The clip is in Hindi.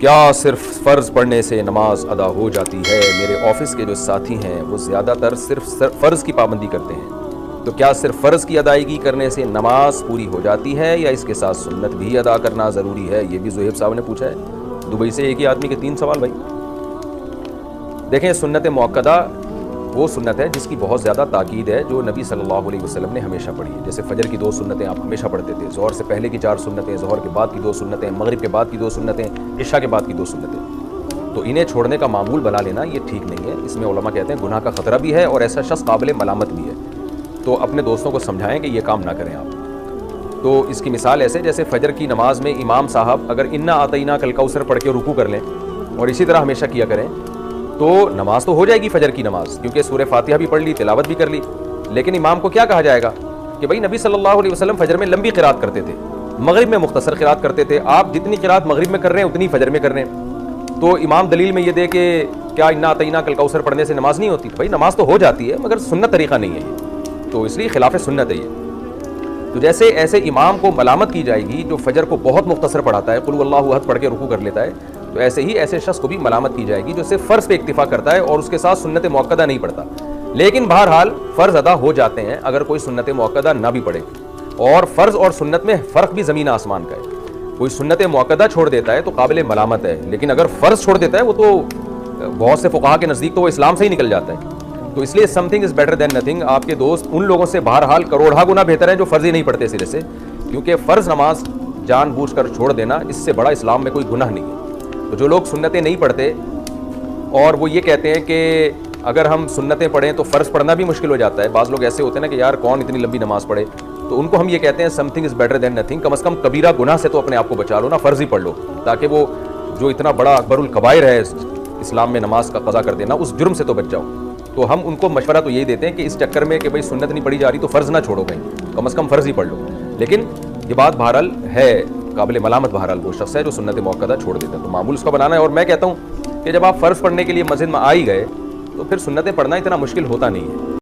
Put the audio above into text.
क्या सिर्फ फ़र्ज़ पढ़ने से नमाज अदा हो जाती है? मेरे ऑफिस के जो साथी हैं वो ज़्यादातर सिर्फ फ़र्ज़ की पाबंदी करते हैं, तो क्या सिर्फ फ़र्ज़ की अदायगी करने से नमाज पूरी हो जाती है या इसके साथ सुन्नत भी अदा करना ज़रूरी है? ये भी ज़ुहैब साहब ने पूछा है। दुबई से एक ही आदमी के 3 सवाल भाई। देखें, सुन्नत मुअक्कदा वो सुन्नत है जिसकी बहुत ज़्यादा ताकीद है, जो नबी सल्लल्लाहु अलैहि वसल्लम ने हमेशा पढ़ी है। जैसे फजर की 2 सुन्नतें आप हमेशा पढ़ते थे, ज़ोहर से पहले की 4 सुन्नतें, ज़ोहर के बाद की 2 सुन्नतें, मगरिब के बाद की 2 सुन्नतें, इशा के बाद की 2 सुन्नतें। तो इन्हें छोड़ने का मामूल बना लेना ये ठीक नहीं है। इसमें उलमा कहते हैं गुनाह का ख़तरा भी है और ऐसा शख्स काबिल मलामत भी है। तो अपने दोस्तों को समझाएं कि ये काम ना करें आप। तो इसकी मिसाल ऐसे, जैसे फ़जर की नमाज में इमाम साहब अगर इन्ना आतईना कल कौसर पढ़ के रुकू कर लें और इसी तरह हमेशा किया करें तो नमाज तो हो जाएगी फ़जर की नमाज, क्योंकि सूरह फातिहा भी पढ़ ली, तिलावत भी कर ली। लेकिन इमाम को क्या कहा जाएगा कि भाई नबी सल्लल्लाहु अलैहि वसल्लम फ़जर में लंबी क़िरात करते थे, मगरिब में मुख्तसर क़िरात करते थे, आप जितनी क़िरात मगरिब में कर रहे हैं उतनी फ़जर में कर रहे हैं। तो इमाम दलील में ये दे कि क्या इन्ना अतईना कल कौसर पढ़ने से नमाज नहीं होती? भाई नमाज तो हो जाती है, मगर सुन्नत तरीक़ा नहीं है ये, तो इसलिए खिलाफ सुन्नत है ये। तो जैसे ऐसे इमाम को मलामत की जाएगी जो फ़जर को बहुत मुख्तसर पढ़ाता है, कुल हुवल्लाहु अहद पढ़ के रुकू कर लेता है, तो ऐसे ही ऐसे शख्स को भी मलामत की जाएगी जो सिर्फ फ़र्ज़ पे इक्तिफ़ा करता है और उसके साथ सुन्नत मुअक्कदा नहीं पढ़ता। लेकिन बहरहाल फ़र्ज़ अदा हो जाते हैं अगर कोई सुन्नत मुअक्कदा ना भी पढ़े। और फ़र्ज़ और सुन्नत में फ़र्क भी ज़मीन आसमान का है। कोई सुन्नत मुअक्कदा छोड़ देता है तो काबिल मलामत है, लेकिन अगर फ़र्ज़ छोड़ देता है वो तो बहुत से फ़ुक़हा के नज़दीक तो वो इस्लाम से ही निकल जाता है। तो इसलिए something is better than nothing. आपके दोस्त उन लोगों से बहरहाल करोड़ा गुना बेहतर है जो फ़र्ज़ ही नहीं पढ़ते सिरे से, क्योंकि फ़र्ज़ नमाज जानबूझकर छोड़ देना, इससे बड़ा इस्लाम में कोई गुनाह नहीं है। तो जो लोग सुन्नतें नहीं पढ़ते और वो ये कहते हैं कि अगर हम सुन्नतें पढ़ें तो फ़र्ज़ पढ़ना भी मुश्किल हो जाता है, बाज़ लोग ऐसे होते हैं ना कि यार कौन इतनी लंबी नमाज़ पढ़े, तो उनको हम ये कहते हैं something is better than nothing. कम से कम कबीरा गुनाह से तो अपने आप को बचा लो ना, फ़र्ज़ ही पढ़ लो, ताकि वो जो इतना बड़ा अकबरुल कबाइर है इस्लाम में नमाज का क़ज़ा कर देना, उस जुर्म से तो बच जाओ। तो हम उनको मशवरा तो यही देते हैं कि इस चक्कर में कि भाई सुन्नत नहीं पढ़ी जा रही तो फ़र्ज़ ना छोड़ो भाई, कम से कम फ़र्ज़ ही पढ़ लो। लेकिन ये बात बहरहाल है, काबिल मलामत बहरहाल वो शख्स है जो सुन्नत मुअक्कदा छोड़ देता है, तो मामूल उसका बनाना है। और मैं कहता हूँ कि जब आप फ़र्ज़ पढ़ने के लिए मस्जिद में आ ही गए तो फिर सुन्नतें पढ़ना इतना मुश्किल होता नहीं है।